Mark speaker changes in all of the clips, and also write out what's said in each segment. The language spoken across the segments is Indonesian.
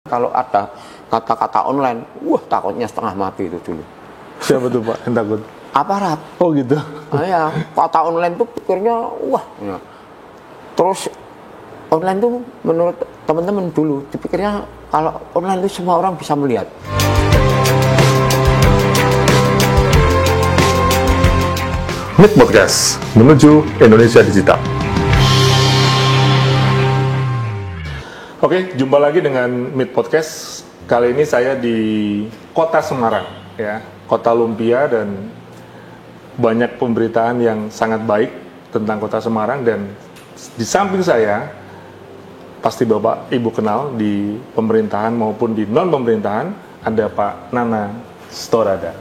Speaker 1: Kalau ada kata-kata online, wah takutnya setengah mati itu dulu.
Speaker 2: Siapa tuh Pak yang takut?
Speaker 1: Aparat.
Speaker 2: Oh gitu.
Speaker 1: Ya, kata online tuh pikirnya wah. Ya. Terus online tuh menurut teman-teman dulu dipikirnya kalau online itu semua orang bisa melihat.
Speaker 2: MIT Podcast menuju Indonesia Digital. Oke, jumpa lagi dengan MIT Podcast. Kali ini saya di Kota Semarang, ya, Kota Lumpia, dan banyak pemberitaan yang sangat baik tentang Kota Semarang. Dan di samping saya, pasti Bapak Ibu kenal di pemerintahan maupun di non pemerintahan, ada Pak Nana Storada.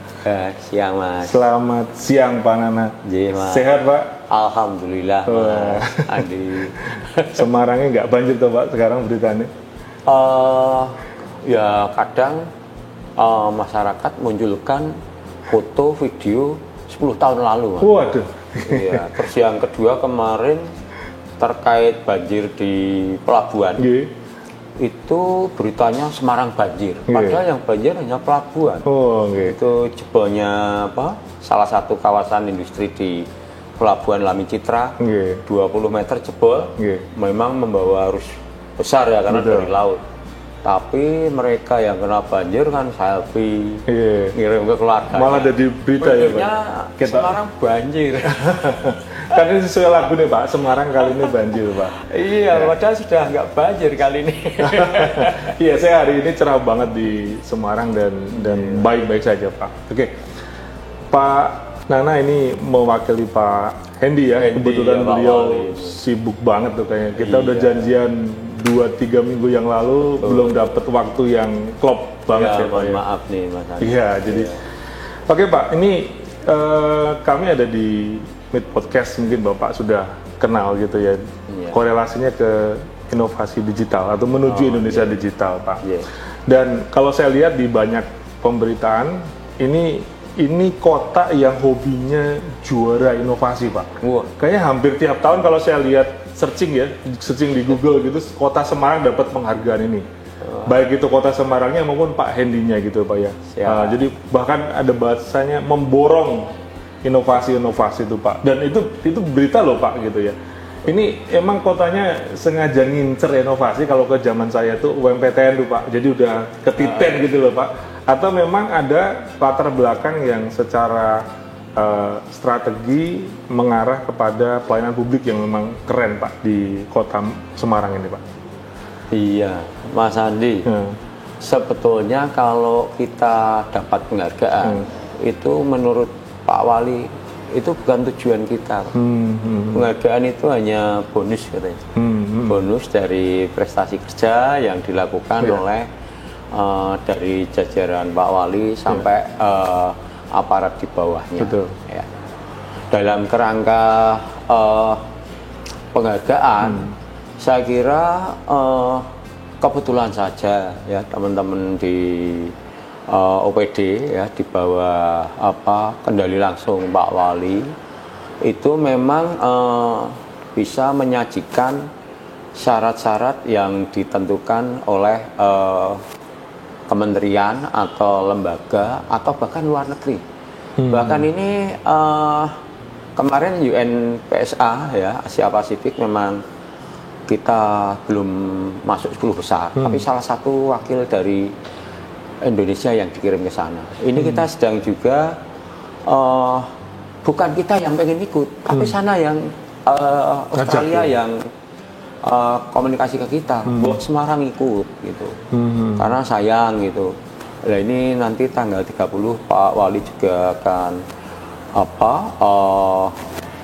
Speaker 1: Siang Mas.
Speaker 2: Selamat siang Pak Nana.
Speaker 1: Mas.
Speaker 2: Sehat Pak?
Speaker 1: Alhamdulillah Mas Andi.
Speaker 2: Semarangnya nggak banjir tuh Pak sekarang beritanya?
Speaker 1: Ya kadang masyarakat munculkan foto video 10 tahun lalu Mas.
Speaker 2: Waduh.
Speaker 1: Iya. Terus yang kedua kemarin terkait banjir di pelabuhan. Itu beritanya Semarang banjir, padahal yang banjir hanya pelabuhan. Itu jebolnya salah satu kawasan industri di Pelabuhan Lami Citra, 20 meter jebol, memang membawa arus besar ya karena dari laut. Tapi mereka yang kena banjir kan selfie, ngirim ke keluarga.
Speaker 2: Malah jadi berita ya Pak.
Speaker 1: Semarang banjir.
Speaker 2: Kan ini sesuai lagu nih Pak, Semarang kali ini banjir Pak.
Speaker 1: Iya, padahal sudah nggak banjir kali ini.
Speaker 2: Iya, saya hari ini cerah banget di Semarang dan baik-baik saja Pak. Oke, Pak Nana ini mewakili Pak Hendy ya. Kebetulan
Speaker 1: ya,
Speaker 2: beliau sibuk banget tuh kayaknya. Kita udah janjian 2-3 minggu yang lalu, belum dapat waktu yang klop banget ya Pak.
Speaker 1: Maaf nih Mas.
Speaker 2: Iya, jadi oke Pak, ini kami ada di MIT Podcast, mungkin Bapak sudah kenal gitu ya, korelasinya ke inovasi digital atau menuju Indonesia digital Pak. Dan kalau saya lihat di banyak pemberitaan, ini kota yang hobinya juara inovasi Pak. Kayaknya hampir tiap tahun kalau saya lihat searching di Google gitu, Kota Semarang dapat penghargaan ini. Baik itu Kota Semarangnya maupun Pak Hendy-nya gitu Pak ya. Jadi bahkan ada bahasanya memborong inovasi-inovasi itu Pak, dan itu berita loh Pak gitu ya. Ini emang kotanya sengaja ngincer inovasi. Kalau ke zaman saya tuh UMPTN tuh Pak, jadi udah ketiten gitu loh Pak. Atau memang ada latar belakang yang secara strategi mengarah kepada pelayanan publik yang memang keren Pak di Kota Semarang ini Pak. Iya,
Speaker 1: Mas Andi. Sebetulnya kalau kita dapat penghargaan itu menurut Pak Wali itu bukan tujuan kita. Penghargaan itu hanya bonus katanya. Bonus dari prestasi kerja yang dilakukan oleh dari jajaran Pak Wali sampai aparat di bawahnya. Ya. Dalam kerangka penghargaan, saya kira kebetulan saja ya teman-teman di OPD ya di bawah kendali langsung Pak Wali itu memang bisa menyajikan syarat-syarat yang ditentukan oleh kementerian atau lembaga atau bahkan luar negeri. Bahkan ini kemarin UNPSA ya Asia Pasifik memang kita belum masuk 10 besar, tapi salah satu wakil dari Indonesia yang dikirim ke sana. Ini kita sedang juga bukan kita yang pengen ikut, tapi sana yang Australia yang komunikasi ke kita, bahwa Semarang ikut gitu. Karena sayang gitu. Nah ini nanti tanggal 30 Pak Wali juga akan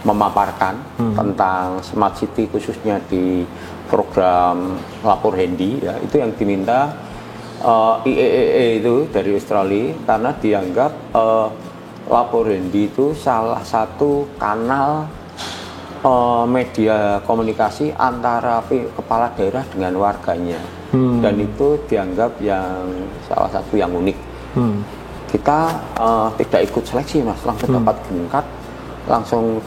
Speaker 1: memaparkan tentang Smart City khususnya di program Lapor Hendy ya. Itu yang diminta IEEE itu dari Australia karena dianggap Lapor Hendy itu salah satu kanal media komunikasi antara kepala daerah dengan warganya, dan itu dianggap yang salah satu yang unik. Kita tidak ikut seleksi Mas, langsung dapat tingkat langsung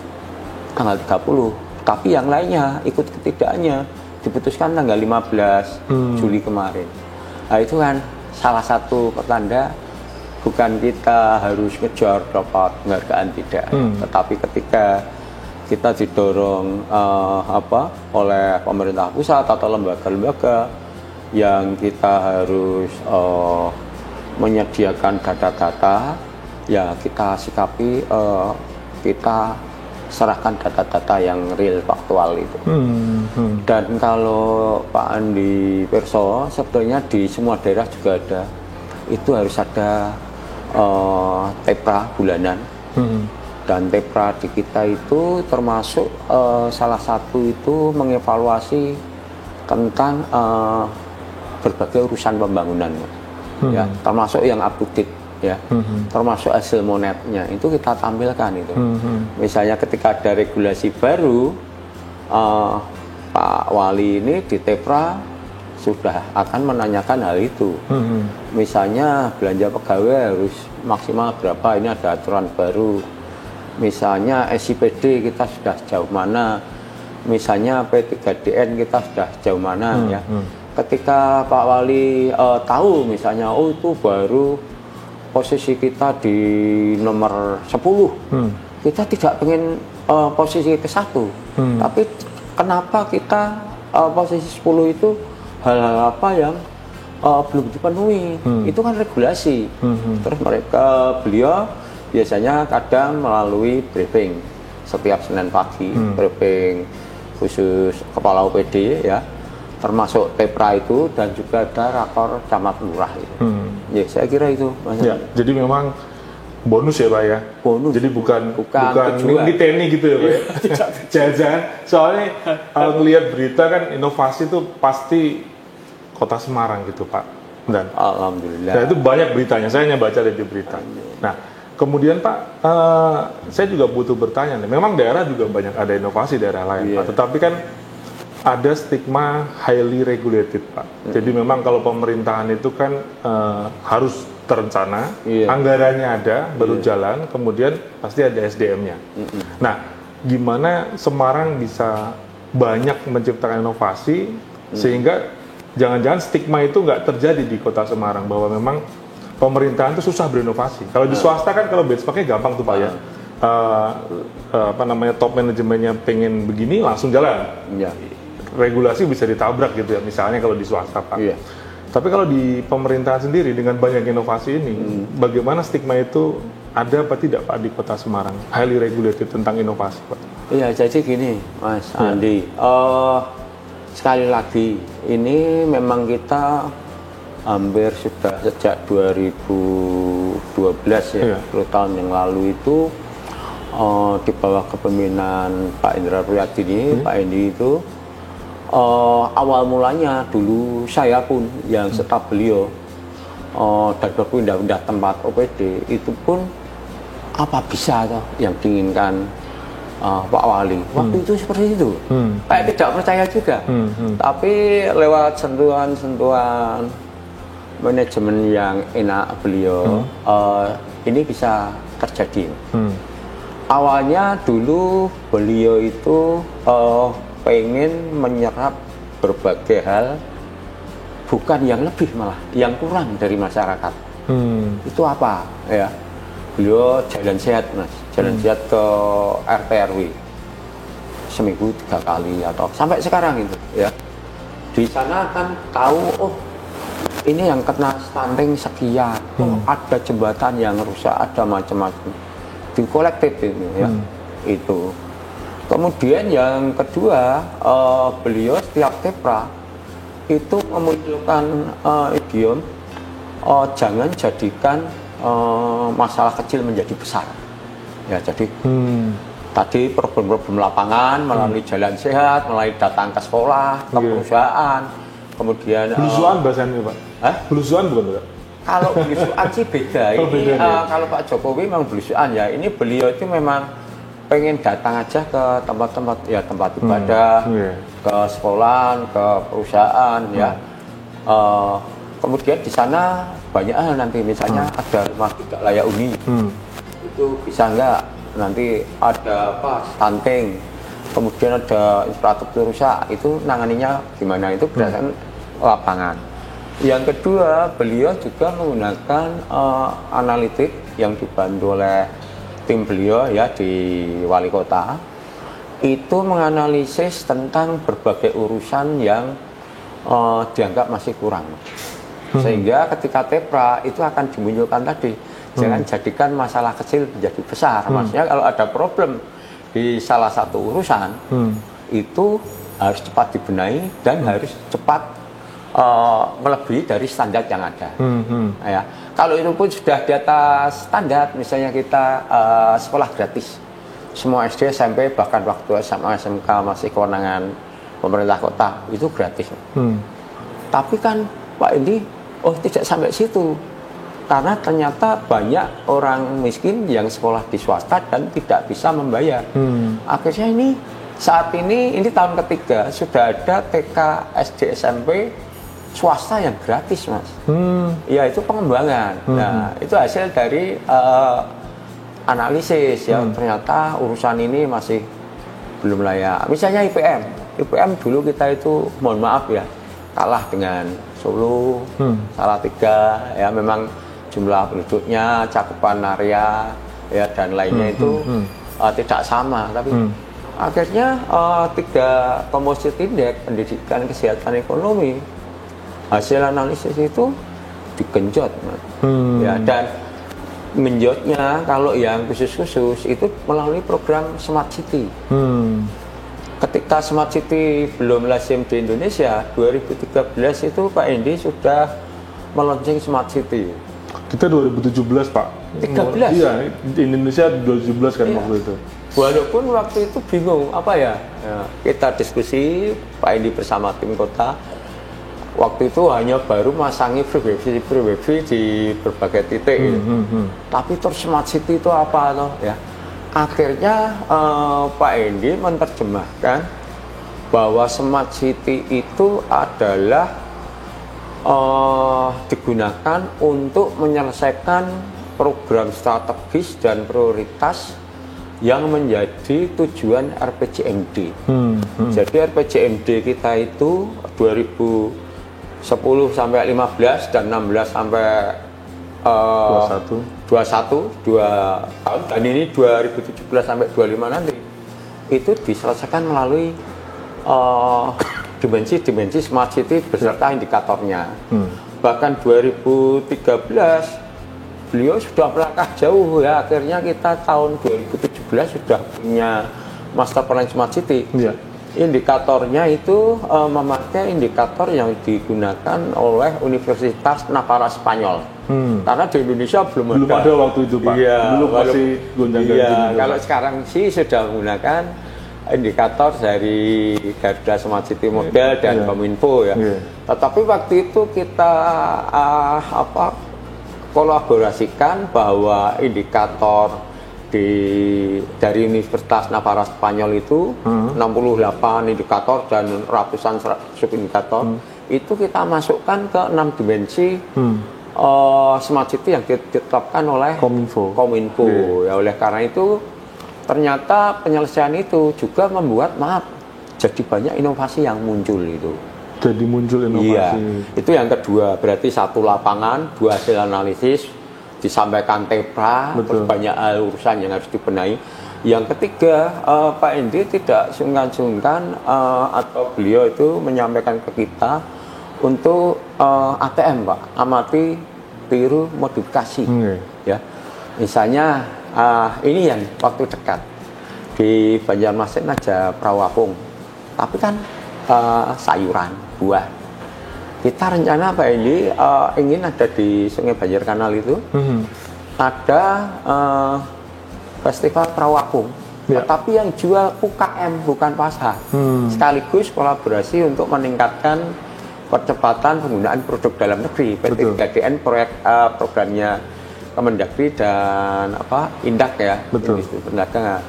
Speaker 1: tanggal 30, tapi yang lainnya ikut ketidaknya diputuskan tanggal 15 Juli kemarin. Nah itu kan salah satu pertanda bukan kita harus ngejar dapat penghargaan, tidak, tetapi ketika kita didorong oleh pemerintah pusat atau lembaga-lembaga yang kita harus menyediakan data-data, ya kita sikapi, kita serahkan data-data yang real, faktual itu. Dan kalau Pak Andi Pirso, sebetulnya di semua daerah juga ada, itu harus ada TEPRA bulanan. Dan TEPRA di kita itu termasuk salah satu itu mengevaluasi tentang berbagai urusan pembangunan, ya, termasuk yang up to date, ya, termasuk hasil monetnya itu kita tampilkan itu. Misalnya ketika ada regulasi baru, Pak Wali ini di TEPRA sudah akan menanyakan hal itu. Misalnya belanja pegawai harus maksimal berapa, ini ada aturan baru. Misalnya SIPD kita sudah sejauh mana, misalnya P3DN kita sudah sejauh mana, ya. Ketika Pak Wali tahu misalnya, oh itu baru posisi kita di nomor 10, kita tidak pengen posisi ke-1, tapi kenapa kita posisi 10 itu hal-hal apa yang belum dipenuhi, itu kan regulasi. Terus beliau biasanya kadang melalui briefing setiap Senin pagi, briefing khusus kepala OPD, ya, termasuk TEPRA itu, dan juga ada rakor camat lurah itu. Ya, saya kira itu.
Speaker 2: Ya, jadi memang bonus ya Pak ya.
Speaker 1: Bonus.
Speaker 2: Jadi bukan niteni gitu ya Pak. Ya? Jangan-jangan soalnya ngelihat berita kan inovasi itu pasti Kota Semarang gitu Pak. Dan
Speaker 1: alhamdulillah.
Speaker 2: Nah, itu banyak beritanya. Saya hanya baca dari berita. Nah, kemudian Pak, saya juga butuh bertanya nih. Memang daerah juga banyak ada inovasi daerah lain, Pak. Tetapi kan ada stigma highly regulated, Pak. Jadi memang kalau pemerintahan itu kan harus terencana, anggarannya ada, baru jalan, kemudian pasti ada SDM-nya. Nah, gimana Semarang bisa banyak menciptakan inovasi sehingga jangan-jangan stigma itu nggak terjadi di Kota Semarang, bahwa memang pemerintahan itu susah berinovasi. Kalau di swasta kan kalau benchmarknya gampang tuh Pak ya. Top manajemennya pengen begini langsung jalan. Regulasi bisa ditabrak gitu ya, misalnya kalau di swasta Pak. Tapi kalau di pemerintahan sendiri dengan banyak inovasi ini, bagaimana stigma itu ada apa tidak Pak di Kota Semarang? Highly regulated tentang inovasi Pak.
Speaker 1: Iya, jadi gini Mas Andi, sekali lagi ini memang kita hampir sudah sejak 2012 ya, 10 tahun yang lalu itu di bawah kepemimpinan Pak Indra Priyadini, Pak Endi itu awal mulanya dulu saya pun yang staf beliau dan berpindah-pindah tempat OPD itu pun apa bisa toh yang diinginkan Pak Wali waktu itu seperti itu. Saya tidak percaya juga, tapi lewat sentuhan-sentuhan manajemen yang enak beliau, ini bisa terjadi. Awalnya dulu beliau itu pengen menyerap berbagai hal, bukan yang lebih, malah yang kurang dari masyarakat. Itu apa ya? Beliau jalan sehat Mas, jalan sehat ke RT RW seminggu 3 kali atau sampai sekarang itu ya. Di sana kan tahu, oh ini yang kena stunting sekian, oh ada jembatan yang rusak, ada macam-macam, di kolektif itu ya. Itu kemudian yang kedua, beliau setiap TEPRA itu memunculkan idiom jangan jadikan masalah kecil menjadi besar ya. Jadi tadi problem-problem lapangan melalui jalan sehat, melalui datang ke sekolah, ke perusahaan, kemudian
Speaker 2: belusuan bahasanya Pak. Belusuan bukan Pak?
Speaker 1: Kalau belusuan sih beda. Ini kalau Pak Jokowi memang belusuan ya. Ini beliau itu memang pengen datang aja ke tempat-tempat ya, tempat ibadah, ke sekolah, ke perusahaan ya. Kemudian di sana banyak hal nanti, misalnya ada rumah tidak layak huni, itu bisa nggak, nanti ada apa stunting, kemudian ada infrastruktur rusak, itu nanganinya gimana, itu berdasarkan lapangan. Yang kedua, beliau juga menggunakan analitik yang dibantu oleh tim beliau ya di wali kota. Itu menganalisis tentang berbagai urusan yang dianggap masih kurang. Sehingga ketika TEPRA itu akan dimunculkan tadi. Jangan jadikan masalah kecil menjadi besar. Maksudnya kalau ada problem di salah satu urusan, itu harus cepat dibenahi dan harus cepat melebihi dari standar yang ada. Ya. Kalau itu pun sudah di atas standar, misalnya kita sekolah gratis, semua SD, SMP, bahkan waktu SMA, SMK masih kewenangan pemerintah kota, itu gratis. Tapi kan Pak Indi, tidak sampai situ. Karena ternyata banyak orang miskin yang sekolah di swasta dan tidak bisa membayar. Akhirnya ini, saat ini tahun ketiga, sudah ada TK, SD, SMP, swasta yang gratis, Mas. Ya, itu pengembangan. Nah, itu hasil dari analisis ya, ternyata urusan ini masih belum layak. Misalnya IPM dulu kita itu, mohon maaf ya, kalah dengan Solo, Salatiga, ya memang jumlah penduduknya, cakupan area, ya dan lainnya itu tidak sama. Tapi akhirnya 3 komposit indeks pendidikan, kesehatan, ekonomi, hasil analisis itu digenjot, ya, dan menjotnya kalau yang khusus itu melalui program Smart City. Ketika Smart City belum lazim di Indonesia, 2013 itu Pak Endi sudah meluncing Smart City.
Speaker 2: Kita 2017 Pak.
Speaker 1: 13?
Speaker 2: Iya, di Indonesia 2017 kan waktu itu.
Speaker 1: Walaupun waktu itu bingung, apa ya, kita diskusi, Pak Endi bersama tim kota, waktu itu hanya baru masangi free wifi di berbagai titik. Tapi terus Smart City itu apa toh ya? Akhirnya Pak Endi menerjemahkan bahwa Smart City itu adalah digunakan untuk menyelesaikan program strategis dan prioritas yang menjadi tujuan RPJMD. Jadi RPJMD kita itu 2010 sampai 15 dan 16 sampai 21 2 tahun, dan ini 2017 sampai 25 nanti itu diselesaikan melalui dimensi Smart City beserta indikatornya. Bahkan 2013 beliau sudah melangkah jauh ya, akhirnya kita tahun 2017 sudah punya Master Plan Smart City. Indikatornya itu memakai indikator yang digunakan oleh Universitas Navarra Spanyol. Karena di Indonesia belum
Speaker 2: ada waktu itu Pak. Belum masih gonjang-ganjing.
Speaker 1: Kalau sekarang sih sudah menggunakan indikator dari Garuda Smart City Model dan Kominfo ya. Tetapi waktu itu kita kolaborasikan bahwa indikator dari Universitas Navarra Spanyol itu 68 indikator dan ratusan subindikator itu kita masukkan ke 6 dimensi Smart City yang ditetapkan oleh Kominfo. Ya, oleh karena itu ternyata penyelesaian itu juga membuat jadi banyak inovasi yang muncul itu.
Speaker 2: Jadi muncul inovasi.
Speaker 1: Iya, itu yang kedua, berarti 1 lapangan, 2 hasil analisis, disampaikan TEPRA, terus banyak urusan yang harus dibenahi. Yang ketiga, Pak Endi tidak sungkan-sungkan atau beliau itu menyampaikan ke kita untuk ATM, Pak, amati, tiru, modifikasi. Ya, misalnya ini yang waktu dekat di Banjarmasin aja perahu apung, tapi kan sayuran, buah. Kita rencana Pak Endi ingin ada di Sungai Banjir Kanal itu ada festival perahu apung, tapi yang jual UKM bukan pasar, sekaligus kolaborasi untuk meningkatkan percepatan penggunaan produk dalam negeri. PT 3DN programnya Kemendagri dan Indak ya, Industri Perdagangan.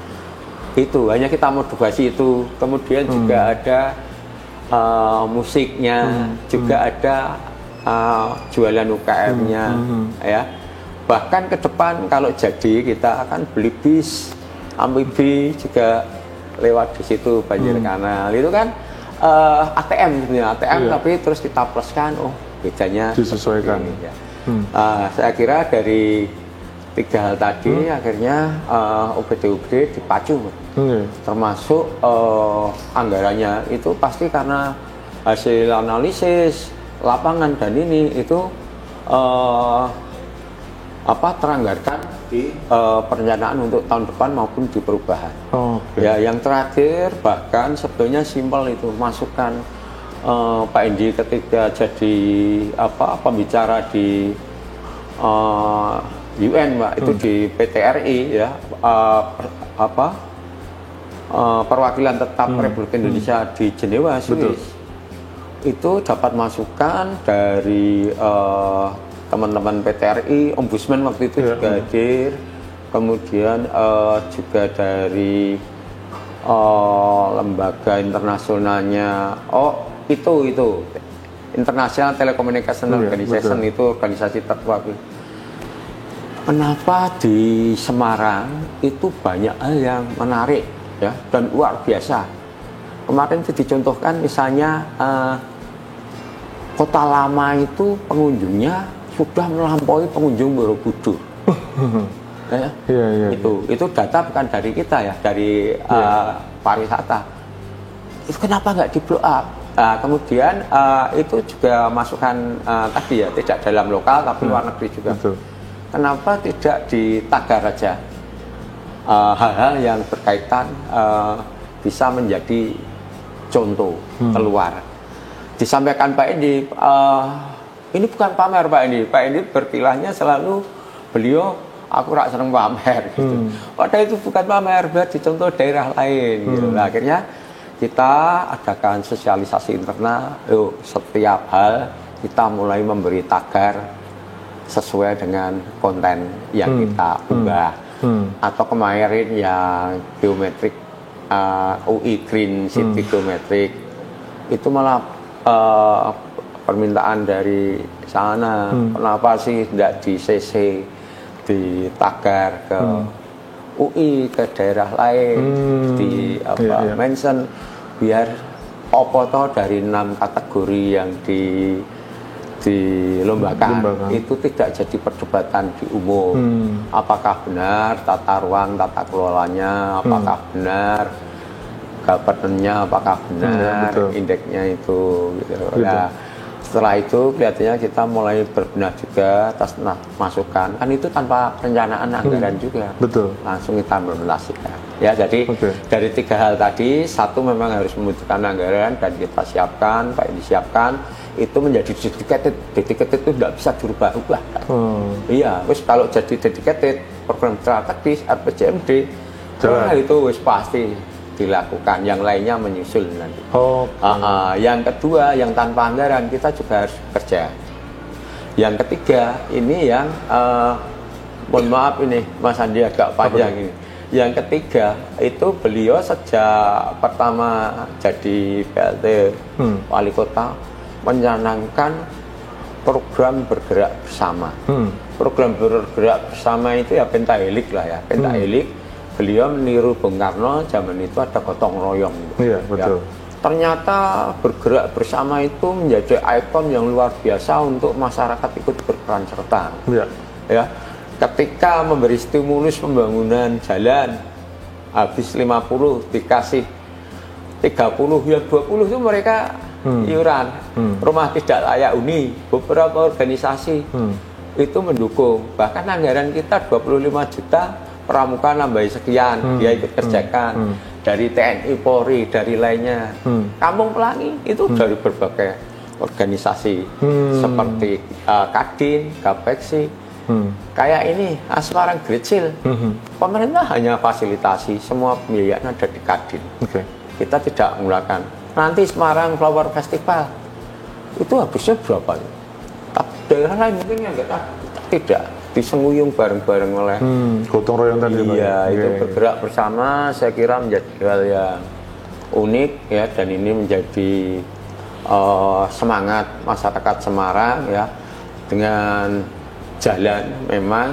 Speaker 1: Itu hanya kita modifikasi itu. Kemudian juga ada musiknya, juga ada jualan UKM-nya, ya. Bahkan ke depan kalau jadi kita akan beli bis amfibi juga lewat di situ Banjir Kanal. Itu kan ATM sebenarnya, ATM tapi terus kita pluskan bedanya
Speaker 2: disesuaikan.
Speaker 1: Ya. Saya kira dari 3 hal tadi akhirnya UPD dipacu, termasuk anggarannya itu pasti karena hasil analisis lapangan dan ini itu teranggarkan di perencanaan untuk tahun depan maupun di perubahan. Ya, yang terakhir bahkan sebetulnya simpel itu masukkan Pak Endi ketika jadi pembicara di UN, Pak, itu di PTRI ya, perwakilan tetap Republik Indonesia di Jenewa, Swiss. Itu dapat masukan dari teman-teman PTRI, Ombudsman waktu itu juga hadir, kemudian juga dari lembaga internasionalnya, itu International Telecommunication Organization, itu organisasi terwakil. Kenapa di Semarang itu banyak hal yang menarik ya dan luar biasa. Kemarin itu dicontohkan misalnya Kota Lama itu pengunjungnya sudah melampaui pengunjung Borobudur. Ya. Itu data bukan dari kita ya, dari pariwisata. Itu kenapa nggak di blow up? Kemudian itu juga masukan tadi ya, tidak dalam lokal tapi luar negeri juga. Kenapa tidak ditagar aja hal-hal yang berkaitan bisa menjadi contoh keluar. Disampaikan Pak Endi, ini bukan pamer Pak Endi. Pak Endi berkilahnya selalu beliau, aku rak seneng pamer gitu. Padahal itu bukan pamer, biar dicontoh daerah lain gitu. Nah, akhirnya kita adakan sosialisasi internal, setiap hal kita mulai memberi tagar sesuai dengan konten yang kita ubah. Atau kemarin yang geometrik, UI Green City Geometrik, itu malah permintaan dari sana, kenapa sih tidak di CC, di tagar ke UI, ke daerah lain, di mention, biar dari 6 kategori yang dilombakan itu tidak jadi perdebatan di umum. Apakah benar tata ruang, tata kelolanya, apakah benar governance-nya, apakah benar indeksnya itu gitu. Nah, setelah itu kelihatannya kita mulai berbenah juga atas masukan, kan itu tanpa perencanaan anggaran juga, langsung kita implementasikan ya. Jadi dari 3 hal tadi, satu memang harus membutuhkan anggaran dan kita siapkan, Pak ini siapkan, itu menjadi dedicated itu tidak bisa dirubah-ubah. Iya, wis kalau jadi dedicated program strategis RPJMD, itu wis pasti dilakukan, yang lainnya menyusul nanti. Yang kedua, yang tanpa anggaran kita juga harus kerja. Yang ketiga, ini yang mohon maaf ini Mas Andi agak panjang ini. Yang ketiga itu beliau sejak pertama jadi PLT Wali Kota mencanangkan program bergerak bersama. Program bergerak bersama itu ya pentahelik lah ya, pentahelik. Beliau meniru Bung Karno, zaman itu ada gotong royong. Iya, betul. Ya. Ternyata bergerak bersama itu menjadi ikon yang luar biasa untuk masyarakat ikut berperan serta. Iya. Ya. Ketika memberi stimulus pembangunan jalan, habis 50 dikasih 30, ya 20 itu mereka iuran. Rumah tidak layak huni, beberapa organisasi itu mendukung. Bahkan anggaran kita 25 juta, pramuka nambahi sekian, dia ikut kerjakan. Dari TNI, Polri, dari lainnya. Kampung Pelangi itu dari berbagai organisasi seperti Kadin, Gapexi, kayak ini Semarang Great Seal. Pemerintah hanya fasilitasi, semua pembiayaan ada di Kadin. Kita tidak menggunakan. Nanti Semarang Flower Festival itu habisnya berapa? Daerah lain mungkin yang tidak disenguyung bareng-bareng oleh
Speaker 2: gotong royong tadi.
Speaker 1: Iya, itu bergerak bersama, saya kira menjadi hal yang unik ya, dan ini menjadi semangat masyarakat Semarang ya, dengan jalan. Memang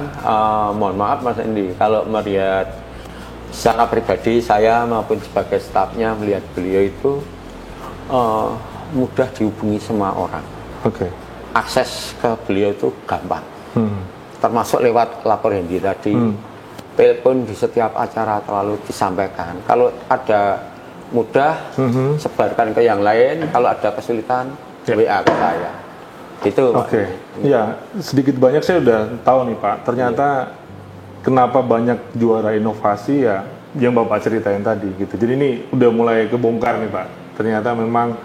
Speaker 1: mohon maaf Mas Indi, kalau melihat secara pribadi saya maupun sebagai stafnya melihat beliau itu mudah dihubungi semua orang. akses ke beliau itu gampang. Termasuk lewat lapor Hendy tadi, telepon di setiap acara terlalu disampaikan. Kalau ada mudah, sebarkan ke yang lain. Kalau ada kesulitan, WA ke saya. Gitu.
Speaker 2: Oke. Ya, sedikit banyak saya udah tahu nih Pak. Ternyata kenapa banyak juara inovasi ya yang Bapak ceritain tadi gitu. Jadi ini udah mulai kebongkar nih Pak. Ternyata memang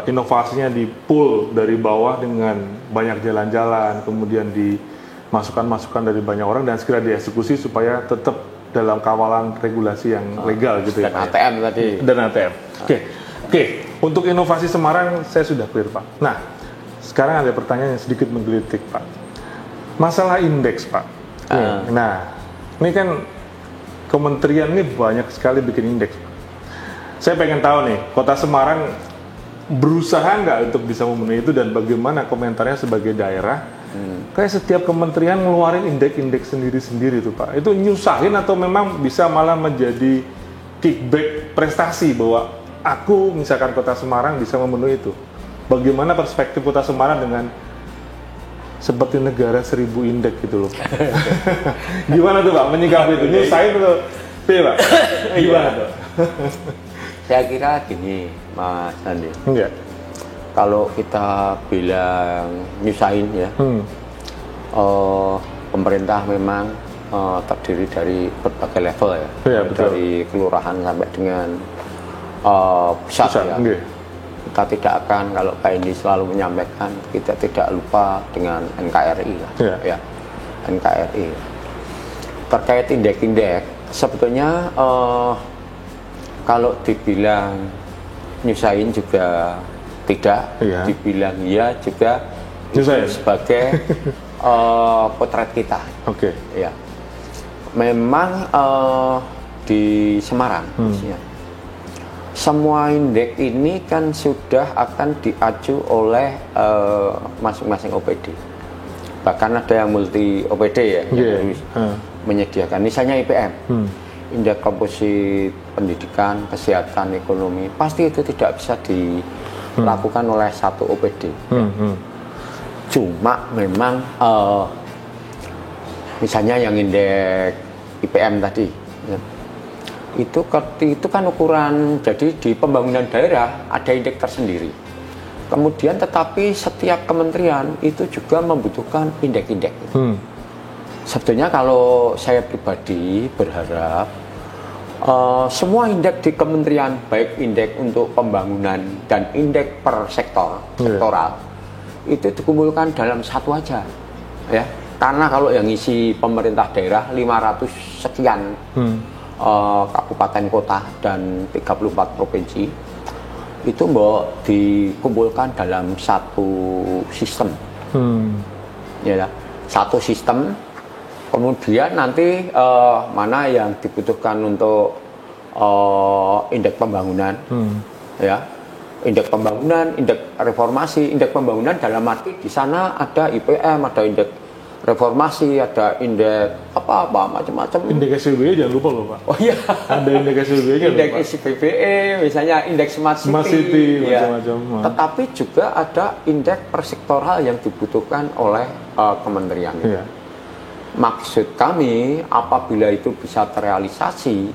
Speaker 2: inovasinya di pull dari bawah dengan banyak jalan-jalan, kemudian dimasukkan dari banyak orang dan segera dieksekusi supaya tetap dalam kawalan regulasi yang legal gitu
Speaker 1: dan
Speaker 2: ya. Dan
Speaker 1: ATM tadi.
Speaker 2: Dan ATM. Oke. Untuk inovasi Semarang saya sudah clear Pak. Nah, sekarang ada pertanyaan yang sedikit menggelitik Pak. Masalah indeks Pak. Nah, ini kan kementerian ini banyak sekali bikin indeks. Saya pengen tahu nih, Kota Semarang berusaha nggak untuk bisa memenuhi itu dan bagaimana komentarnya sebagai daerah? Kayak setiap kementerian ngeluarin indeks-indeks sendiri-sendiri tuh Pak. Itu nyusahin atau memang bisa malah menjadi kickback prestasi bahwa aku misalkan Kota Semarang bisa memenuhi itu? Bagaimana perspektif Kota Semarang dengan seperti negara 1000 indeks gitu loh Pak? Gimana tuh Pak menyikapi itu? Nyusahin tuh, Pak? Gimana tuh?
Speaker 1: Saya kira gini, Mas Andi.
Speaker 2: Enggak.
Speaker 1: Kalau kita bilang nyusahin ya, pemerintah memang terdiri dari berbagai level ya, dari kelurahan sampai dengan pusat ya. Okay. Kita tidak akan, kalau Pak Indi selalu menyampaikan, kita tidak lupa dengan NKRI lah, ya, NKRI. Terkait indeks-indeks, sebetulnya kalau dibilang nyusahin juga tidak, dibilang iya juga sebagai potret kita. Oke. Ya, memang di Semarang, semua indeks ini kan sudah akan diacu oleh masing-masing OPD. Bahkan ada yang multi OPD ya, yang menyediakan. Misalnya IPM. Indeks komposit pendidikan, kesehatan, ekonomi, pasti itu tidak bisa dilakukan oleh satu OPD. Cuma memang misalnya yang indeks IPM tadi, itu kan ukuran, jadi di pembangunan daerah ada indeks tersendiri. Kemudian tetapi setiap kementerian itu juga membutuhkan indeks-indeks. Sebetulnya kalau saya pribadi berharap semua indeks di kementerian, baik indeks untuk pembangunan dan indeks per sektoral, itu dikumpulkan dalam satu aja, ya. Karena kalau yang isi pemerintah daerah 500 sekian kabupaten kota dan 34 provinsi, itu dikumpulkan dalam satu sistem, ya, satu sistem. Kemudian nanti mana yang dibutuhkan untuk indeks pembangunan, ya, indeks pembangunan, indeks reformasi, indeks pembangunan dalam arti di sana ada IPM, ada indeks reformasi, ada indeks apa macam-macam.
Speaker 2: Indeks SBBE jangan lupa loh Pak.
Speaker 1: Oh iya.
Speaker 2: Ada indeks SBBE jangan lupa.
Speaker 1: Indeks SBBE, misalnya indeks Smart City,
Speaker 2: ya. Macam-macam.
Speaker 1: Tetapi juga ada indeks persektoral yang dibutuhkan oleh kementerian. Iya. Maksud kami, apabila itu bisa terrealisasi,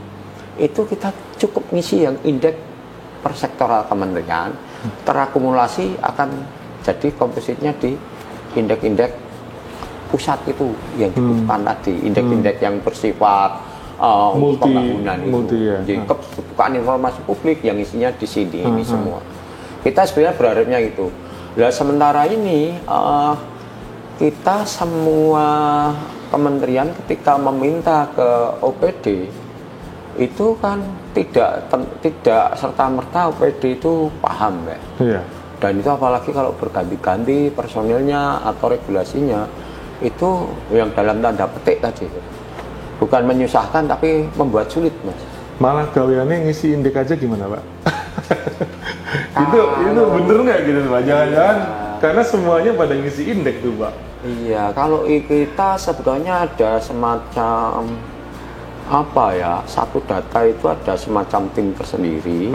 Speaker 1: itu kita cukup ngisi yang indeks persektoral kementerian, terakumulasi akan jadi kompositnya di indeks-indeks pusat itu yang dibutuhkan tadi, indeks-indeks yang bersifat pembangunan itu. Jadi kebutuhan informasi publik yang isinya di sini ini semua. Kita sebenarnya berharapnya itu. Nah, sementara ini kita semua kementerian ketika meminta ke OPD itu kan tidak serta-merta OPD itu paham ya. Iya. Dan itu apalagi kalau berganti-ganti personilnya atau regulasinya, itu yang dalam tanda petik tadi, bukan menyusahkan tapi membuat sulit Mas.
Speaker 2: Malah gaweannya ngisi indeks aja gimana Pak? itu bener nggak gitu Pak? Jangan-jangan karena semuanya pada ngisi indeks tuh Pak.
Speaker 1: Iya, kalau kita sebetulnya ada semacam apa ya, satu data itu ada semacam tim tersendiri.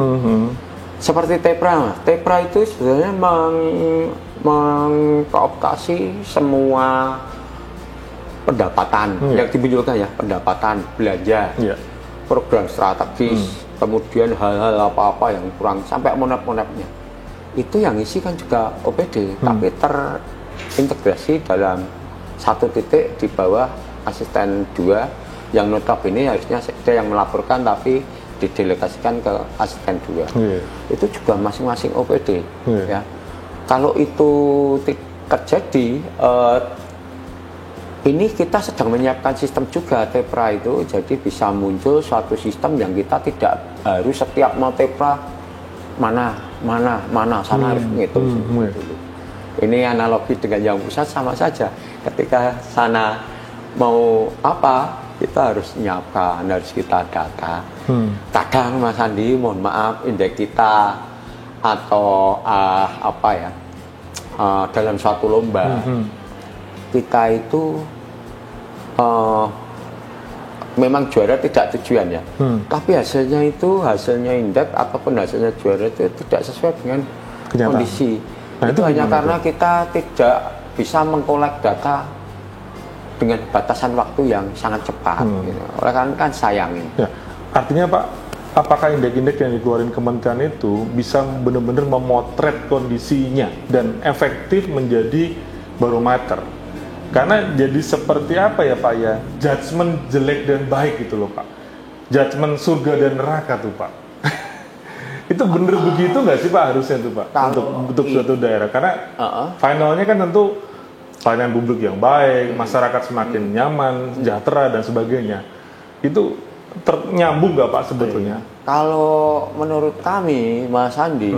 Speaker 1: Seperti TEPRA itu sebenarnya mengkooptasi semua pendapatan yang dimunculkan ya, pendapatan, belanja, program strategis, kemudian hal-hal apa-apa yang kurang sampai monep-monepnya. Itu yang isi kan juga OPD, tapi terintegrasi dalam satu titik di bawah asisten 2 yang notabene harusnya sekda yang melaporkan tapi didelegasikan ke asisten 2. Itu juga masing-masing OPD ya. Kalau itu terjadi, ini kita sedang menyiapkan sistem juga TEPRA itu, jadi bisa muncul suatu sistem yang kita tidak harus setiap mau TEPRA mana sana harus ngitung dulu. Ini analogi dengan yang pusat sama saja. Ketika sana mau apa, kita harus nyiapkan, harus kita data. Kadang Mas Andi, mohon maaf, indeks kita atau dalam suatu lomba kita itu memang juara tidak tujuan ya, tapi hasilnya indeks ataupun hasilnya juara itu tidak sesuai dengan kenyataan kondisi. Itu hanya karena kita tidak bisa mengkolek data dengan batasan waktu yang sangat cepat. Gitu. Oleh karena kan sayangin.
Speaker 2: Ya, artinya Pak, apakah indeks-indeks yang dikeluarin kementerian itu bisa benar-benar memotret kondisinya dan efektif menjadi barometer? Karena jadi seperti apa ya Pak ya, judgement jelek dan baik gitu loh Pak, judgement surga dan neraka tuh Pak. Itu bener begitu nggak sih Pak harusnya tuh Pak untuk suatu daerah? Karena finalnya kan tentu pelayanan publik yang baik, masyarakat semakin nyaman, sejahtera dan sebagainya. Itu nyambung nggak Pak sebetulnya?
Speaker 1: Kalau menurut kami Mas Andi,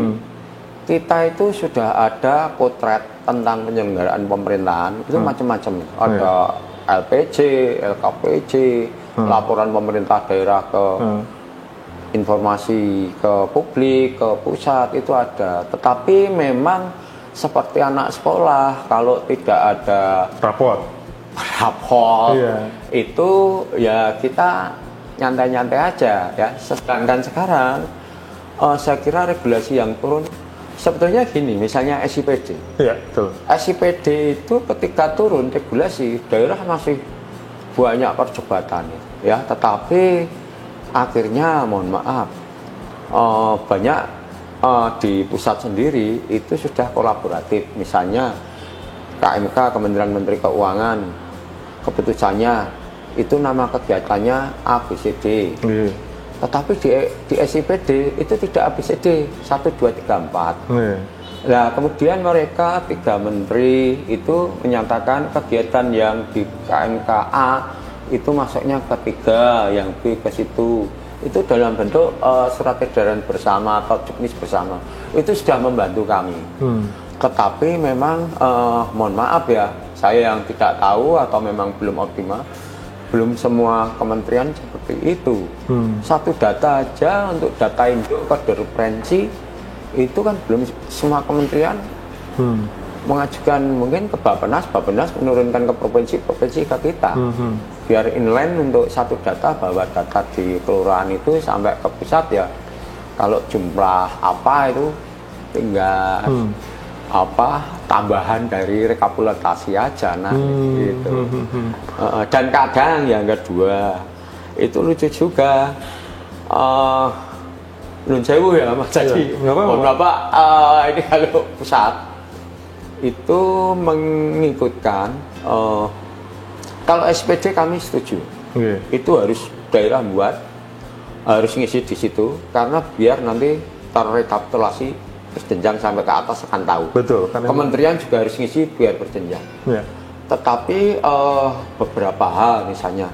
Speaker 1: kita itu sudah ada potret tentang penyelenggaraan pemerintahan itu macam-macam. Ada LPJ, LKPJ, laporan pemerintah daerah ke informasi ke publik, ke pusat itu ada. Tetapi memang seperti anak sekolah, kalau tidak ada rapor itu ya kita nyantai-nyantai aja ya. Sedangkan sekarang saya kira regulasi yang turun sebetulnya gini, misalnya SIPD. Iya, betul. SIPD itu ketika turun regulasi, daerah masih banyak perdebatan ya, tetapi akhirnya mohon maaf banyak di pusat sendiri itu sudah kolaboratif. Misalnya KMK, Kementerian Menteri Keuangan, keputusannya itu nama kegiatannya ABCD. Tetapi di SIPD itu tidak ABCD 1, 2, 3, 4. Nah kemudian mereka 3 menteri itu menyatakan kegiatan yang di KMKA itu masuknya ke 3, yang B ke situ. Itu dalam bentuk surat edaran bersama atau juknis bersama. Itu sudah membantu kami. Tetapi memang mohon maaf ya, saya yang tidak tahu atau memang belum optimal. Belum semua kementerian seperti itu. Satu data aja untuk data induk kode referensi itu kan belum semua kementerian mengajukan, mungkin ke Bappenas menurunkan ke provinsi ke kita. Biar inline untuk satu data, bahwa data di kelurahan itu sampai ke pusat ya. Kalau jumlah apa itu tinggal tambahan dari rekapitulasi aja gitu. Dan kadang yang kedua itu lucu juga, Nun sewu ya Mas Haji, Bapak ini kalau pusat itu mengikutkan kalau SPD kami setuju, itu harus daerah buat, harus ngisi di situ karena biar nanti terrekapitulasi berjenjang sampai ke atas akan tahu.
Speaker 2: Betul.
Speaker 1: Kementerian juga harus ngisi biar berjenjang. Tetapi beberapa hal, misalnya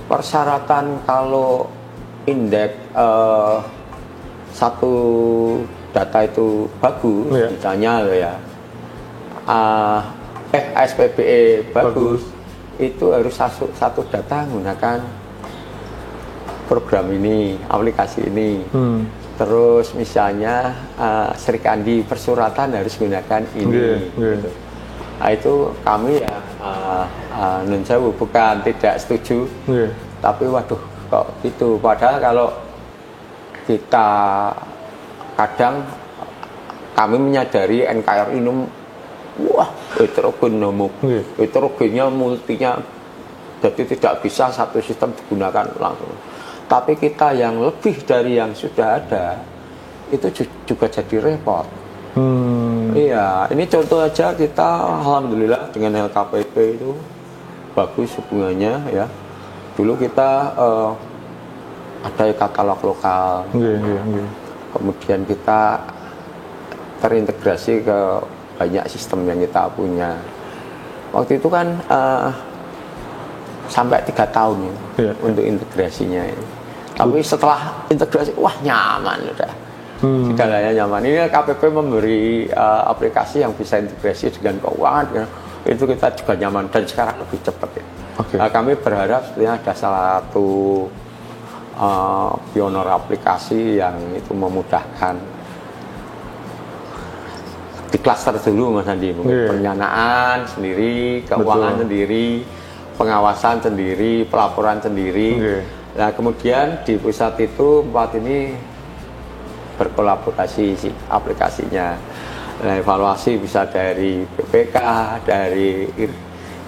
Speaker 1: persyaratan kalau indeks satu data itu bagus, misalnya ya SPBE bagus, itu harus satu data menggunakan program ini, aplikasi ini. Terus misalnya Serikandi persuratan harus gunakan ini. Gitu. Nah, itu kami ya Nun sewu bukan tidak setuju, tapi waduh kok gitu. Padahal kalau kita kadang kami menyadari NKRI ini wah heterogennya multinya, jadi tidak bisa satu sistem digunakan langsung. Tapi kita yang lebih dari yang sudah ada itu juga jadi repot. Iya, ini contoh aja kita alhamdulillah dengan LKPP itu bagus hubungannya ya. Dulu kita ada katalog lokal, kemudian kita terintegrasi ke banyak sistem yang kita punya. Waktu itu kan sampai 3 tahun ya, untuk integrasinya ini. Tapi setelah integrasi, wah nyaman udah. Segalanya nyaman. Ini KPP memberi aplikasi yang bisa integrasi dengan keuangan, itu kita juga nyaman dan sekarang lebih cepat ya. Kami berharap sebenarnya ada salah satu pionir aplikasi yang itu memudahkan di klaster dulu Mas Andi, pendanaan sendiri, keuangan sendiri, pengawasan sendiri, pelaporan sendiri. Nah kemudian di pusat itu tempat ini berkolaborasi aplikasinya. Nah, evaluasi bisa dari BPK, dari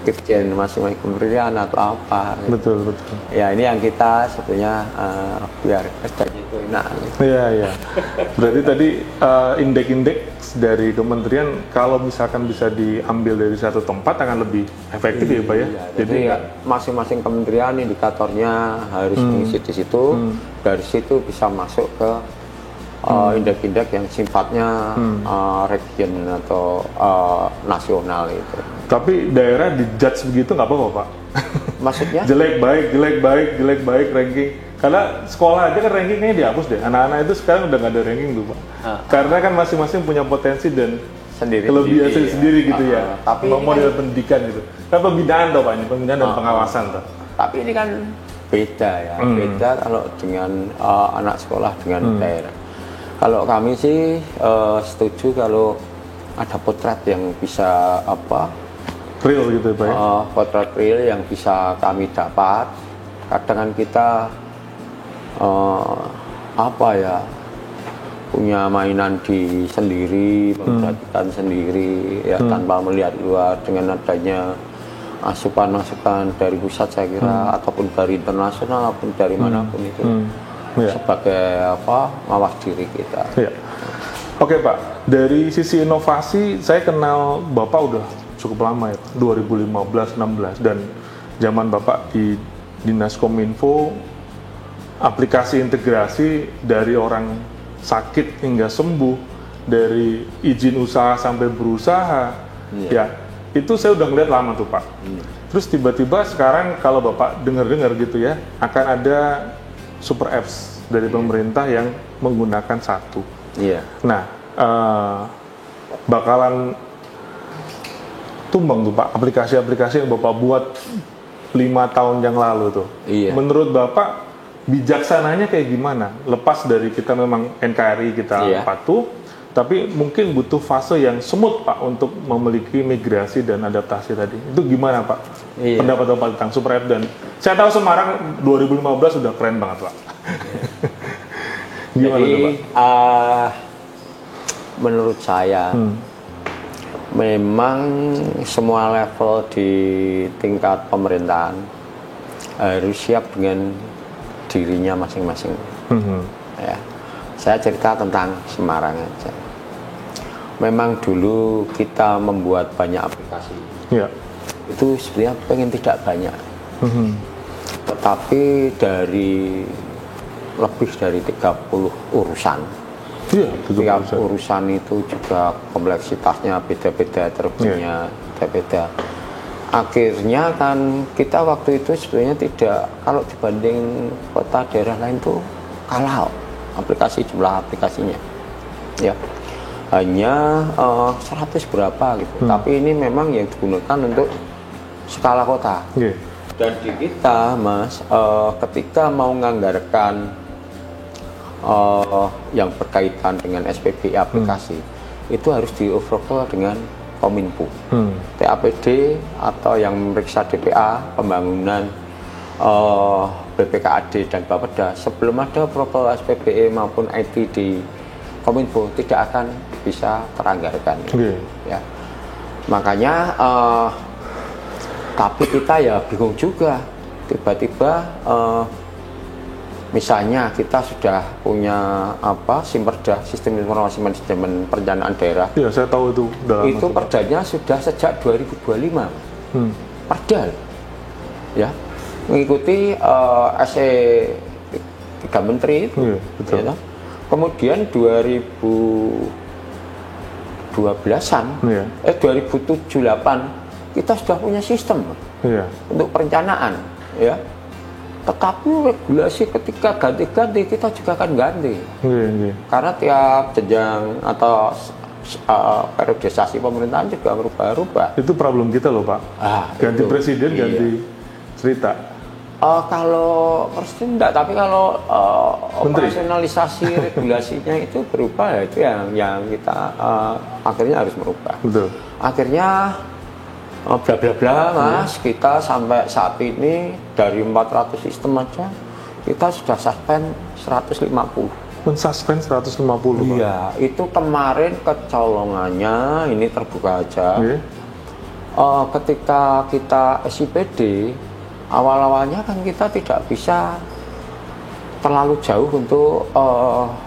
Speaker 1: Irjen masing-masing kementerian atau apa.
Speaker 2: Betul.
Speaker 1: Ya ini yang kita sebetulnya biar kerjanya itu enak.
Speaker 2: Iya. Berarti tadi indeks dari kementerian kalau misalkan bisa diambil dari satu tempat akan lebih efektif ya Pak ya.
Speaker 1: Jadi masing-masing kementerian indikatornya harus mengisi di situ. Dari situ bisa masuk ke indeks-indeks yang sifatnya region atau nasional itu.
Speaker 2: Tapi daerah dijudge begitu nggak apa-apa Pak?
Speaker 1: Maksudnya?
Speaker 2: jelek baik ranking. Karena sekolah aja kan rankingnya dihapus deh. Anak-anak itu sekarang udah nggak ada ranking tuh Pak. Karena kan masing-masing punya potensi dan kelebihan sendiri gitu ya.
Speaker 1: Tapi
Speaker 2: model pendidikan gitu. Kan pembinaan tuh Pak, ini pembinaan dan pengawasan tuh.
Speaker 1: Tapi ini kan beda ya. Beda kalau dengan anak sekolah dengan daerah. Kalau kami sih setuju kalau ada potret yang bisa
Speaker 2: real gitu Pak ya?
Speaker 1: Potret real yang bisa kami dapat. Kadang kan kita punya mainan di sendiri, memperhatikan sendiri ya tanpa melihat luar. Dengan adanya asupan-asupan dari pusat saya kira ataupun dari internasional ataupun dari manapun itu sebagai mawas diri kita.
Speaker 2: Oke Pak, dari sisi inovasi saya kenal Bapak udah cukup lama ya Pak, 2015-16 dan zaman Bapak di Dinas Kominfo aplikasi integrasi dari orang sakit hingga sembuh, dari izin usaha sampai berusaha ya itu saya udah ngeliat lama tuh Pak. Terus tiba-tiba sekarang kalau Bapak dengar-dengar gitu ya akan ada super apps dari pemerintah yang menggunakan satu. Nah, bakalan tumbang tuh Pak aplikasi-aplikasi yang Bapak buat 5 tahun yang lalu tuh. Menurut Bapak bijaksananya kayak gimana? Lepas dari kita memang NKRI kita patuh, tapi mungkin butuh fase yang smooth Pak untuk memiliki migrasi dan adaptasi tadi. Itu gimana Pak? Pendapat Bapak tentang super app dan saya tahu Semarang 2015 sudah keren banget Pak. Gimana
Speaker 1: Jadi,
Speaker 2: tuh Pak?
Speaker 1: Menurut saya memang semua level di tingkat pemerintahan harus siap dengan dirinya masing-masing. Ya, saya cerita tentang Semarang aja. Memang dulu kita membuat banyak aplikasi. Itu sebenarnya pengen tidak banyak. Tetapi dari lebih dari 30 urusan. Tiap urusan itu juga kompleksitasnya beda-beda, terusannya beda-beda. Akhirnya kan kita waktu itu sebenarnya tidak, kalau dibanding kota daerah lain tuh kalah jumlah aplikasinya. Ya. Hanya 100 berapa gitu. Tapi ini memang yang digunakan untuk skala kota. Dan di kita Mas, ketika mau menganggarkan yang berkaitan dengan SPB aplikasi itu harus di overcall dengan Kominfo, TAPD atau yang memeriksa DPA, pembangunan, BPKAD dan Bapeda. Sebelum ada protokol SPBE maupun IT di Kominfo tidak akan bisa teranggarkan. Ya. Makanya tapi kita ya bingung juga, tiba-tiba misalnya kita sudah punya Simperda, Sistem Informasi Manajemen Perencanaan Daerah.
Speaker 2: Iya, saya tahu itu.
Speaker 1: Itu perdanya sudah sejak 2025. Perda, ya, mengikuti SE 3 Menteri itu.
Speaker 2: Iya, betul.
Speaker 1: Ya, kemudian 2012-an, 2007-2008 kita sudah punya sistem untuk perencanaan, ya. Tetapi regulasi ketika ganti-ganti kita juga akan ganti, karena tiap jenjang atau periodisasi pemerintahan juga berubah-ubah.
Speaker 2: Itu problem kita loh Pak. Ganti itu. Presiden, ganti cerita.
Speaker 1: Kalau presiden enggak, tapi kalau operasionalisasi regulasinya itu berubah, ya itu yang kita akhirnya harus merubah.
Speaker 2: Betul.
Speaker 1: Akhirnya bla bla bla Mas, kita sampai saat ini dari 400 sistem aja kita sudah suspend 150.
Speaker 2: Men-suspend 150.
Speaker 1: Iya, Pak. Itu kemarin kecolongannya ini terbuka aja. Ketika kita SIPD awal-awalnya kan kita tidak bisa terlalu jauh untuk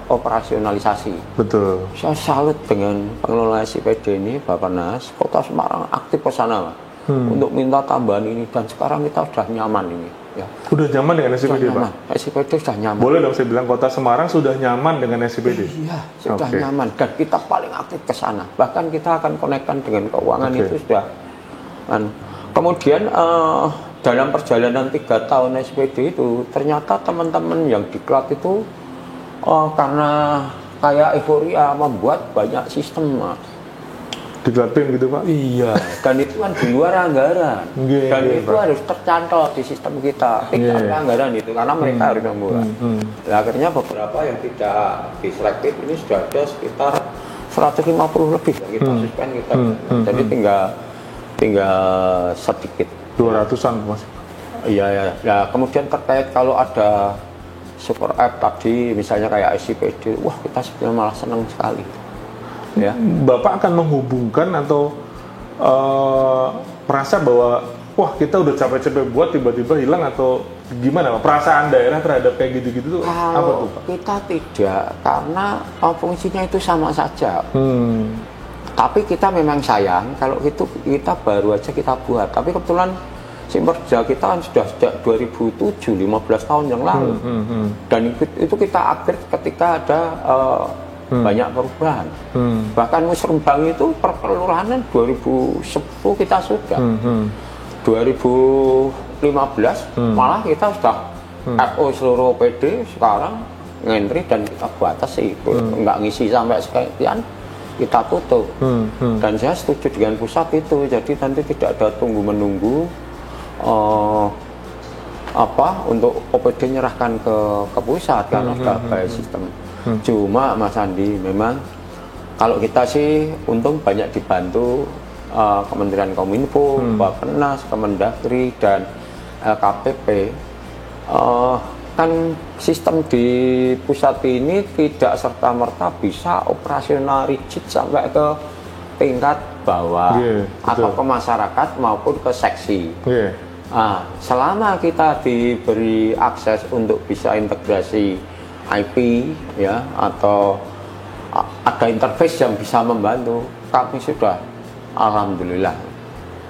Speaker 1: operasionalisasi.
Speaker 2: Betul.
Speaker 1: Saya salut dengan pengelola SIPD ini, Bapak Nas. Kota Semarang aktif ke sana untuk minta tambahan ini, dan sekarang kita sudah nyaman ini. Ya.
Speaker 2: Udah nyaman dengan SIPD, Pak?
Speaker 1: SIPD sudah nyaman.
Speaker 2: Boleh dong saya bilang Kota Semarang sudah nyaman dengan SIPD?
Speaker 1: Iya, sudah nyaman, dan kita paling aktif ke sana. Bahkan kita akan konekkan dengan keuangan itu sudah. Kemudian dalam perjalanan 3 tahun SPD itu ternyata teman-teman yang diklat itu karena kayak euforia membuat banyak sistem, Mas.
Speaker 2: Diklatin gitu Pak?
Speaker 1: Iya, dan itu kan di luar anggaran, dan itu Pak harus tercantum di sistem kita, tidak ada anggaran itu, karena mereka harus membuat. Nah, akhirnya beberapa yang tidak diselektif ini sudah ada sekitar 150 lebih yang kita suspend kita, jadi tinggal sedikit.
Speaker 2: 200-an Mas?
Speaker 1: Iya. Nah, kemudian terkait kalau ada super app tadi, misalnya kayak SIPD, wah kita sebenarnya malah senang sekali. Ya.
Speaker 2: Bapak akan menghubungkan atau merasa bahwa wah kita udah capek-capek buat tiba-tiba hilang, atau gimana Pak? Perasaan daerah terhadap kayak gitu-gitu tuh apa tuh Pak?
Speaker 1: Kita tidak, karena fungsinya itu sama saja. Tapi kita memang sayang kalau itu kita baru aja kita buat. Tapi kebetulan Simperda kita kan sudah sejak 2007, 15 tahun yang lalu. Dan itu kita akhir ketika ada banyak perubahan. Bahkan Musrembang itu perkelurahan 2010 kita sudah. 2015 malah kita sudah FO seluruh OPD sekarang ngentri, dan kita batasi itu. Nggak ngisi sampai sekian, kita tutup. Dan saya setuju dengan pusat itu, jadi nanti tidak ada tunggu menunggu untuk OPD nyerahkan ke pusat, karena sudah by sistem. Cuma Mas Andi, memang kalau kita sih untung banyak dibantu Kementerian Kominfo, Bappenas, Kemendagri, dan LKPP. Kan sistem di pusat ini tidak serta-merta bisa operasional rigid sampai ke tingkat bawah atau ke masyarakat maupun ke seksi. Selama kita diberi akses untuk bisa integrasi IP, ya, atau ada interface yang bisa membantu, kami sudah alhamdulillah.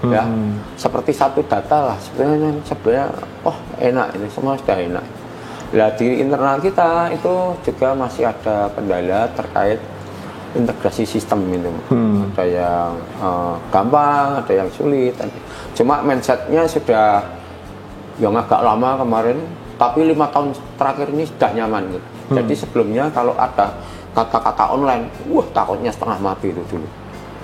Speaker 1: Ya, seperti satu data lah sebenarnya enak, ini semua sudah enak. Nah, di internal kita itu juga masih ada kendala terkait integrasi sistem itu. Ada yang gampang, ada yang sulit. Cuma mindsetnya sudah yang agak lama kemarin, tapi 5 tahun terakhir ini sudah nyaman gitu. Jadi sebelumnya kalau ada kata-kata online, takutnya setengah mati itu dulu.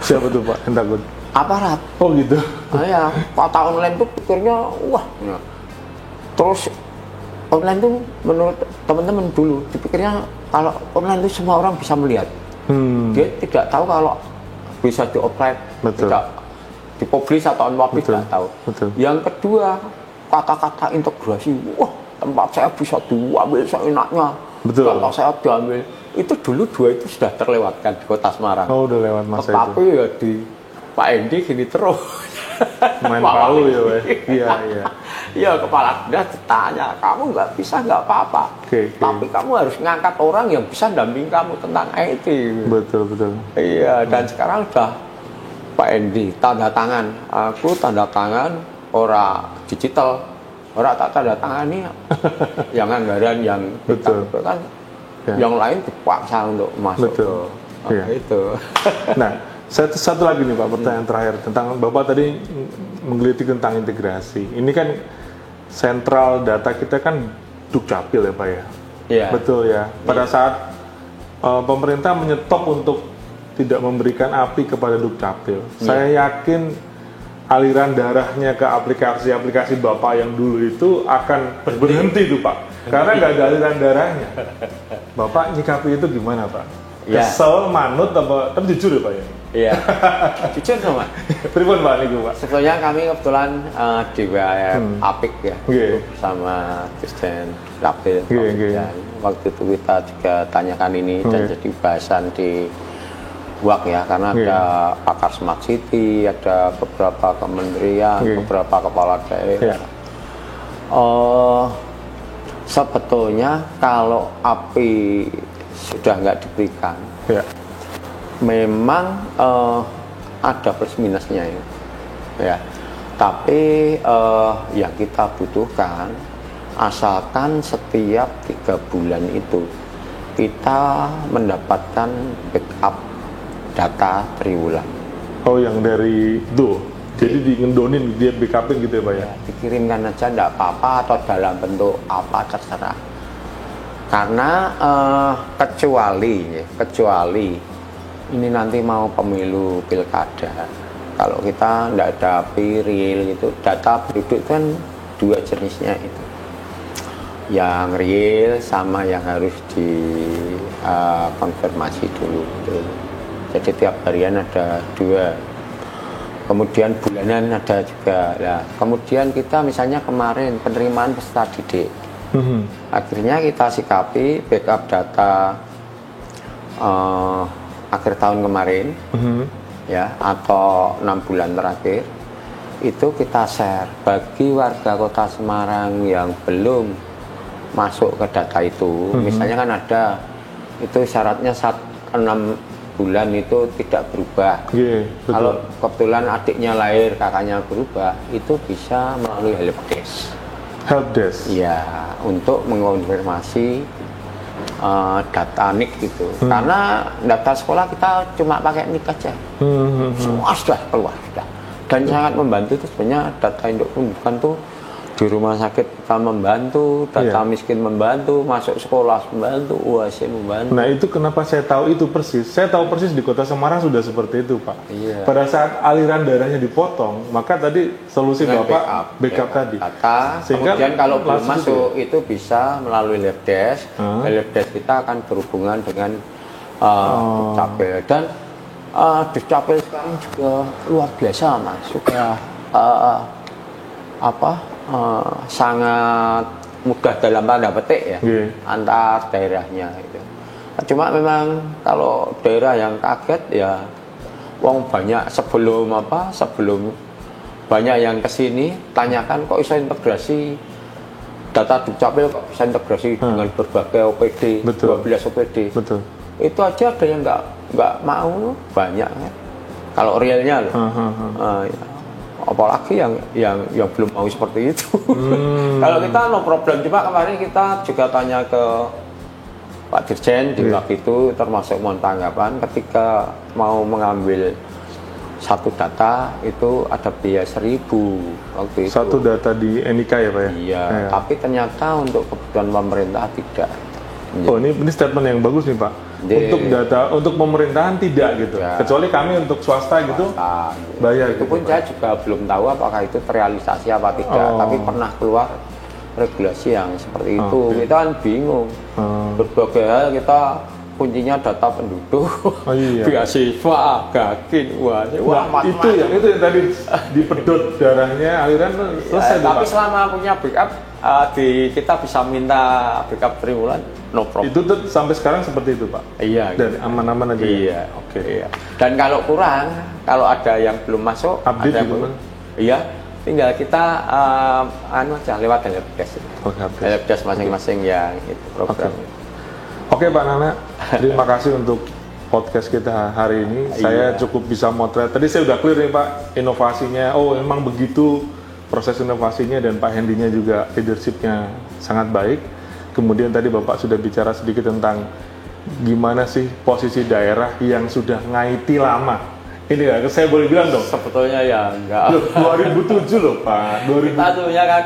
Speaker 2: Siapa tuh Pak yang takut?
Speaker 1: Aparat.
Speaker 2: Oh gitu.
Speaker 1: Ya, kata online tuh pikirnya ya. Terus online tuh menurut teman-teman dulu dipikirnya kalau online itu semua orang bisa melihat. Dia tidak tahu kalau bisa dioperate, tidak dipublish atau unpublish, tidak tahu. Yang kedua, kata-kata integrasi, tempat saya bisa diambil seenaknya, tempat saya diambil. Itu dulu 2 itu sudah terlewatkan di Kota Semarang.
Speaker 2: Oh, udah lewat masa
Speaker 1: Tetapi
Speaker 2: itu.
Speaker 1: Ya di Pak Endi gini terus.
Speaker 2: Main palu ya, Pak. Iya.
Speaker 1: Iya, kepala dinas ditanya, kamu nggak bisa nggak apa-apa. Tapi kamu harus ngangkat orang yang bisa damping kamu tentang IT.
Speaker 2: Betul.
Speaker 1: Iya, dan sekarang udah Pak Endi tanda tangan. Aku tanda tangan ora digital, ora tak tanda tangani yang anggaran yang
Speaker 2: betul
Speaker 1: kan. Yang lain dipaksa untuk masuk ke itu.
Speaker 2: Nah, satu lagi nih Pak, pertanyaan terakhir tentang Bapak tadi menggelitik tentang integrasi. Ini kan sentral data kita kan Dukcapil ya Pak ya?
Speaker 1: Iya.
Speaker 2: Betul ya. Pada saat pemerintah menyetop untuk tidak memberikan API kepada Dukcapil, saya yakin aliran darahnya ke aplikasi-aplikasi Bapak yang dulu itu akan berhenti tuh Pak. Karena nggak ada aliran darahnya. Bapak nyikapi itu gimana Pak? Kesel, manut, apa? Tapi jujur ya Pak ya?
Speaker 1: Iya, jujur sama.
Speaker 2: Pripun Pak ini Pak?
Speaker 1: Sebetulnya kami kebetulan di WAF Apik ya, sama Dirjen Dukcapil. Waktu itu kita juga tanyakan ini dan jadi bahasan di WAK ya, karena ada pakar Smart City, ada beberapa kementerian, beberapa kepala daerah. Sebetulnya kalau API sudah nggak diberikan, memang ada plus minusnya ya. Tapi yang kita butuhkan, asalkan setiap 3 bulan itu kita mendapatkan backup data triwulan.
Speaker 2: Oh, yang dari itu? Jadi ngendonin dia backupin gitu ya Pak ya?
Speaker 1: Dikirimkan aja enggak apa-apa atau dalam bentuk apa terserah. Karena kecuali ini nanti mau pemilu pilkada, kalau kita enggak ada API real itu, data penduduk kan 2 jenisnya itu, yang real sama yang harus dikonfirmasi dulu. Jadi tiap harian ada 2. Kemudian bulanan ada juga. Nah, kemudian kita misalnya kemarin penerimaan peserta didik, akhirnya kita sikapi backup data akhir tahun kemarin, ya, atau 6 bulan terakhir itu kita share bagi warga Kota Semarang yang belum masuk ke data itu. Misalnya kan ada itu syaratnya 6 bulan itu tidak berubah. Kalau kebetulan adiknya lahir, kakaknya berubah, itu bisa melalui helpdesk.
Speaker 2: Helpdesk?
Speaker 1: Iya, untuk mengonfirmasi data NIK gitu. Karena data sekolah kita cuma pakai NIK aja. Semua sudah keluar sudah. Dan sangat membantu itu sebenarnya data induk pendidikan tuh di rumah sakit kita membantu, data miskin membantu, masuk sekolah membantu, UAS membantu.
Speaker 2: Nah itu kenapa saya tahu itu persis. Saya tahu persis di Kota Semarang sudah seperti itu Pak. Pada saat aliran darahnya dipotong, maka tadi solusi dengan Bapak backup tadi.
Speaker 1: Data, kemudian kalau belum masuk itu bisa melalui helpdesk. Helpdesk kita akan berhubungan dengan Dukcapil. Dan Dukcapil sekarang juga luar biasa Mas, sudah sangat mudah dalam tanda petik ya, antar daerahnya itu. Cuma memang kalau daerah yang kaget ya, wong banyak sebelum banyak yang kesini tanyakan kok bisa integrasi data Dukcapil, kok bisa integrasi dengan berbagai OPD, 12 OPD. Itu aja ada yang nggak mau, banyak kan. Kalau realnya loh. Apalagi yang belum mau seperti itu. Kalau kita no problem, cuma kemarin kita juga tanya ke Pak Dirjen di waktu itu, termasuk mohon tanggapan ketika mau mengambil satu data itu ada biaya 1.000 waktu itu.
Speaker 2: Satu data di NIK ya Pak ya?
Speaker 1: Iya, tapi ternyata untuk kebutuhan pemerintah tidak.
Speaker 2: Oh ini statement yang bagus nih Pak. Untuk data, untuk pemerintahan tidak gitu. Kecuali kami untuk swasta gitu bayar.
Speaker 1: Itu pun saya juga belum tahu apakah itu terrealisasi apa tidak. Tapi pernah keluar regulasi yang seperti itu. Kita kan bingung. Berbagai hal kita kuncinya data penduduk,
Speaker 2: iya.
Speaker 1: beasiswa, gakin,
Speaker 2: itu yang tadi dipedot darahnya aliran selesai.
Speaker 1: Tapi selama punya backup, kita bisa minta backup triwulan, no problem.
Speaker 2: Itu tuh sampai sekarang seperti itu Pak?
Speaker 1: Iya.
Speaker 2: Dan aman-aman aja.
Speaker 1: Iya. Oke. Iya. Dan kalau kurang, kalau ada yang belum masuk,
Speaker 2: update
Speaker 1: ada yang
Speaker 2: gitu,
Speaker 1: belum, iya. Tinggal kita aja lewat helpdesk. Helpdesk masing-masing yang itu program.
Speaker 2: Oke Pak Nana, terima kasih untuk podcast kita hari ini. Saya cukup bisa motret. Tadi saya udah clear nih Pak, inovasinya. Oh memang begitu proses inovasinya, dan Pak Hendy-nya juga leadership-nya sangat baik. Kemudian tadi Bapak sudah bicara sedikit tentang gimana sih posisi daerah yang sudah ngaiti lama. Ini ya, saya boleh bilang dong?
Speaker 1: Sebetulnya ya enggak.
Speaker 2: 2007 loh Pak.
Speaker 1: Kita tuhnya kan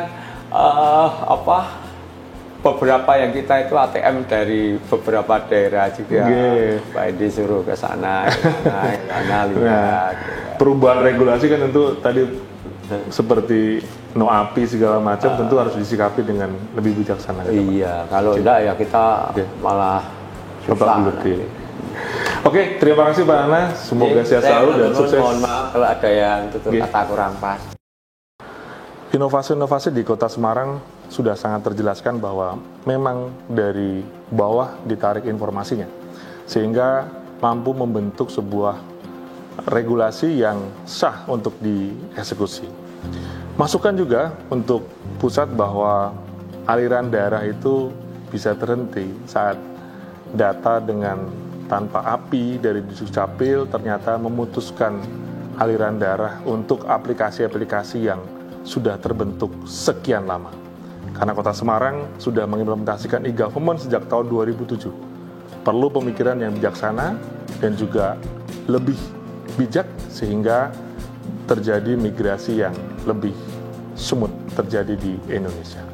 Speaker 1: beberapa yang kita itu ATM dari beberapa daerah juga. Pak Edi suruh ke sana lihat.
Speaker 2: Nah, perubahan regulasi kan tentu tadi seperti no api segala macam tentu harus disikapi dengan lebih bijaksana.
Speaker 1: Iya, kalau enggak ya kita malah susah.
Speaker 2: Oke, terima kasih Pak Nana. Semoga sehat selalu dan sukses.
Speaker 1: Mohon maaf kalau ada yang tutur kata kurang pas.
Speaker 2: Inovasi-inovasi di Kota Semarang sudah sangat terjelaskan bahwa memang dari bawah ditarik informasinya, sehingga mampu membentuk sebuah regulasi yang sah untuk dieksekusi. Masukan juga untuk pusat bahwa aliran daerah itu bisa terhenti saat data dengan tanpa API dari Dukcapil ternyata memutuskan aliran darah untuk aplikasi-aplikasi yang sudah terbentuk sekian lama. Karena Kota Semarang sudah mengimplementasikan e-government sejak tahun 2007. Perlu pemikiran yang bijaksana dan juga lebih bijak sehingga terjadi migrasi yang lebih smooth terjadi di Indonesia.